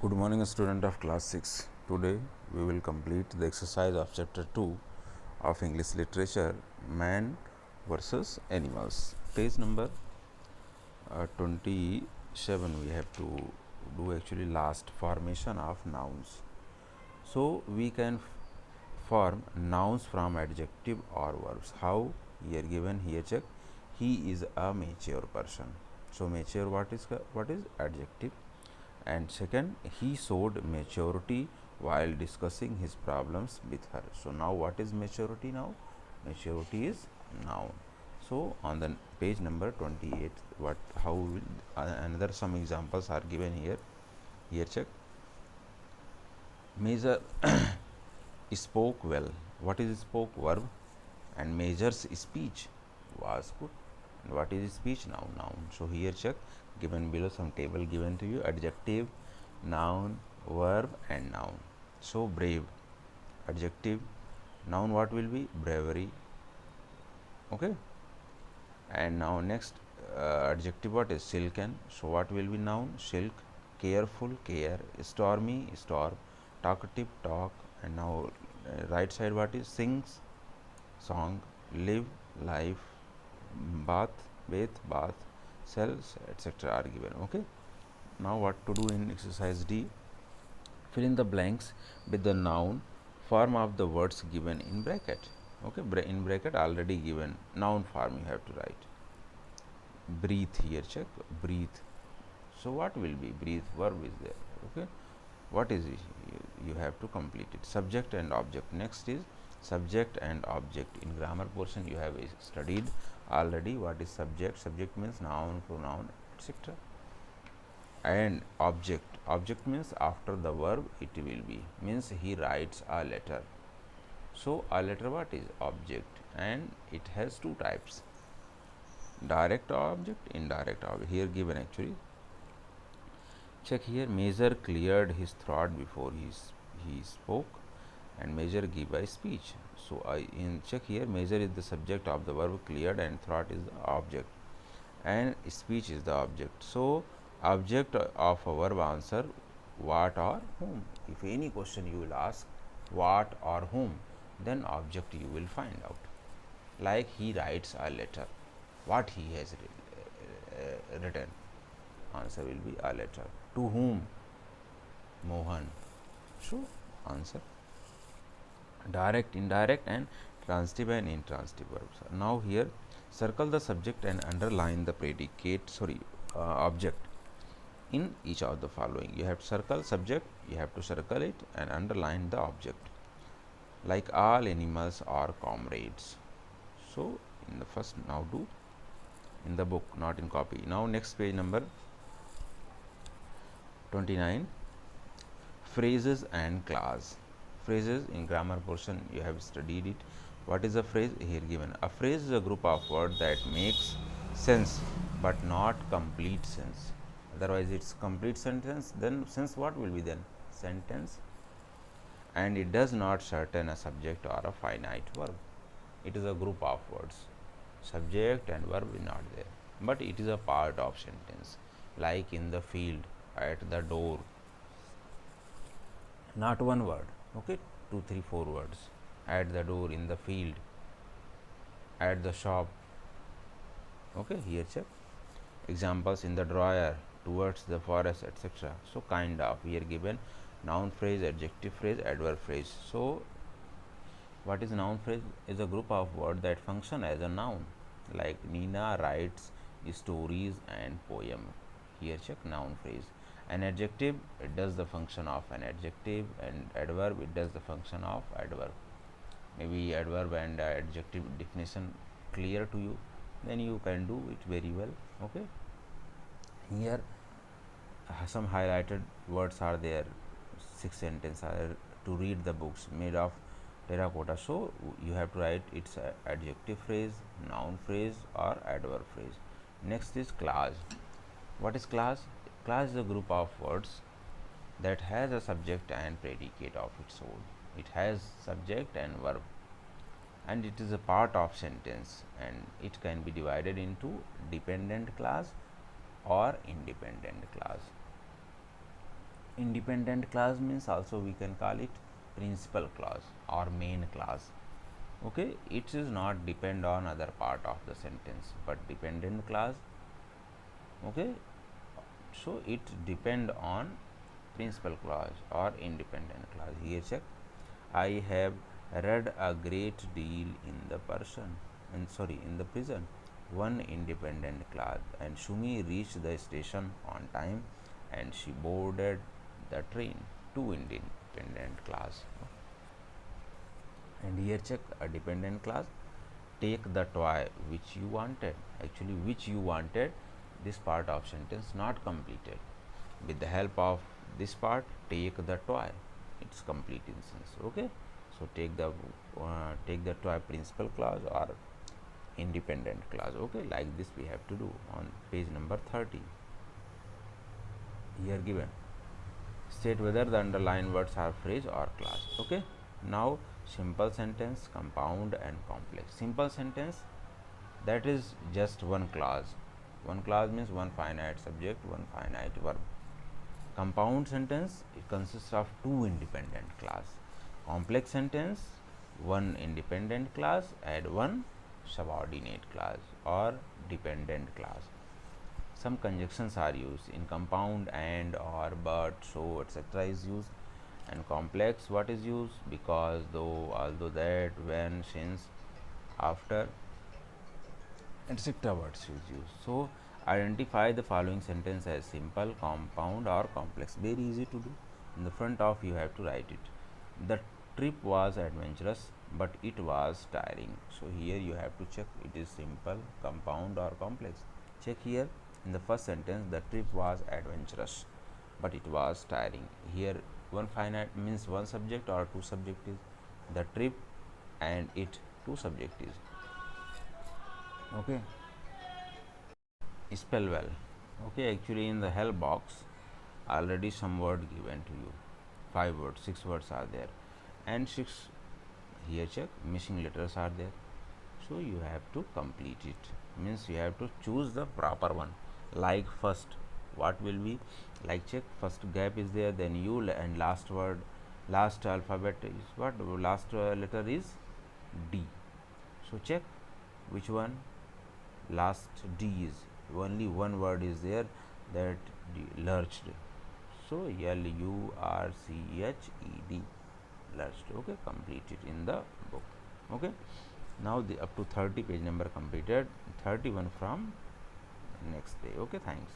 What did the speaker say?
Good morning, student of class 6. Today we will complete the exercise of chapter 2 of English literature, Man versus Animals. Page number 27 we have to do actually last formation of nouns. So we can form nouns from adjective or verbs. How? Here given, here check. He is a mature person. So mature, what is adjective? And second, he showed maturity while discussing his problems with her. So now what is maturity? Now maturity is noun. So on the page number 28, what how will, another some examples are given here. Here check. Measure spoke well. What is spoke? Verb. And measures speech was good. And what is speech? Now noun. So here check, given below some table given to you: adjective, noun, verb and noun. So brave, adjective. Noun what will be? Bravery. Okay. And now next, adjective what is? Silken. So what will be noun? Silk. Careful, care. Stormy, storm. Talkative, talk. And now right side what is? Sings, song. Live, life. Bath, bathe, bath. Cells, etc. are given. Okay. Now what to do in exercise D? Fill in the blanks with the noun form of the words given in bracket. Okay, in bracket already given noun form you have to write. Breathe, here check, breathe. So what will be? Breathe, verb is there. Okay, what is it? You have to complete it. Subject and object. Next is subject and object. In grammar portion you have studied already what is subject. Subject means noun, pronoun, etc. And object means after the verb it will be, means he writes a letter. So a letter what is? Object. And it has two types: direct object, indirect object. Here given actually, check here. Measure cleared his throat before he spoke, and measure give by speech. So I in check here, measure is the subject of the verb cleared and throat is the object and speech is the object. So object of a verb answer what or whom. If any question you will ask what or whom, then object you will find out. Like he writes a letter, what he has written, answer will be a letter. To whom? Mohan. So answer. Direct, indirect and transitive and intransitive verbs. Now here circle the subject and underline the predicate object in each of the following. You have to circle subject, you have to circle it and underline the object. Like all animals are comrades. So in the first, now do in the book, not in copy. Now next page number 29, phrases and clause. Phrases in grammar portion you have studied it. What is a phrase? Here given. A phrase is a group of words that makes sense but not complete sense. Otherwise it's complete sentence. Then sense what will be then? Sentence. And it does not certain a subject or a finite verb. It is a group of words. Subject and verb is not there, but it is a part of sentence. Like in the field, at the door. Not one word. Okay, 2, 3, 4 words. At the door, in the field, at the shop. Okay, here check. Examples: in the drawer, towards the forest, etc. So kind of here given noun phrase, adjective phrase, adverb phrase. So what is noun phrase? Is a group of words that function as a noun. Like Nina writes stories and poem. Here check noun phrase. An adjective, it does the function of an adjective, and adverb, it does the function of adverb. Maybe adverb and adjective definition clear to you, then you can do it very well. Okay, here some highlighted words are there. 6 sentences are to read the books made of terracotta. So you have to write its adjective phrase, noun phrase or adverb phrase. Next is clause. What is clause? Clause is a group of words that has a subject and predicate of its own. It has subject and verb, and it is a part of sentence, and it can be divided into dependent clause or independent clause. Independent clause means also we can call it principal clause or main clause. Okay, it is not depend on other part of the sentence, but dependent clause. Okay, so it depend on principal clause or independent clause. Here check, I have read a great deal in the person and sorry in the prison. One independent clause. And Shumi reached the station on time and she boarded the train. Two independent clause. And here check a dependent clause. Take the toy which you wanted. Actually, which you wanted, this part of sentence not completed. With the help of this part, take the toy. It's complete in sense. Okay. So take the toy principal clause or independent clause. Okay, like this we have to do on page number 30. Here given, state whether the underlined words are phrase or clause. Okay, now simple sentence, compound and complex. Simple sentence, that is just one clause. One clause means one finite subject, one finite verb. Compound sentence, it consists of two independent clause. Complex sentence, one independent clause and one subordinate clause or dependent clause. Some conjunctions are used in compound, and, or, but, so, etc. is used. And complex, what is used? Because, though, although, that, when, since, after, etc. words is used. So identify the following sentence as simple, compound or complex. Very easy to do. In the front of you have to write it. The trip was adventurous but it was tiring. So here you have to check it is simple, compound or complex. Check here in the first sentence, the trip was adventurous but it was tiring. Here one finite means one subject or two subjects, the trip and it, two subjects. Okay, spell well. Okay, actually in the help box already some word given to you, 5 words, 6 words are there, and 6 here check missing letters are there, so you have to complete it. Means you have to choose the proper one. Like first, what will be, like check first gap is there, then you, and last word, last alphabet is what, last letter is D. So check which one, last D is, only one word is there, that lurched. So LURCHED, lurched. Okay, complete it in the book. Okay, now the up to 30 page number completed, 31 from next day. Okay, thanks.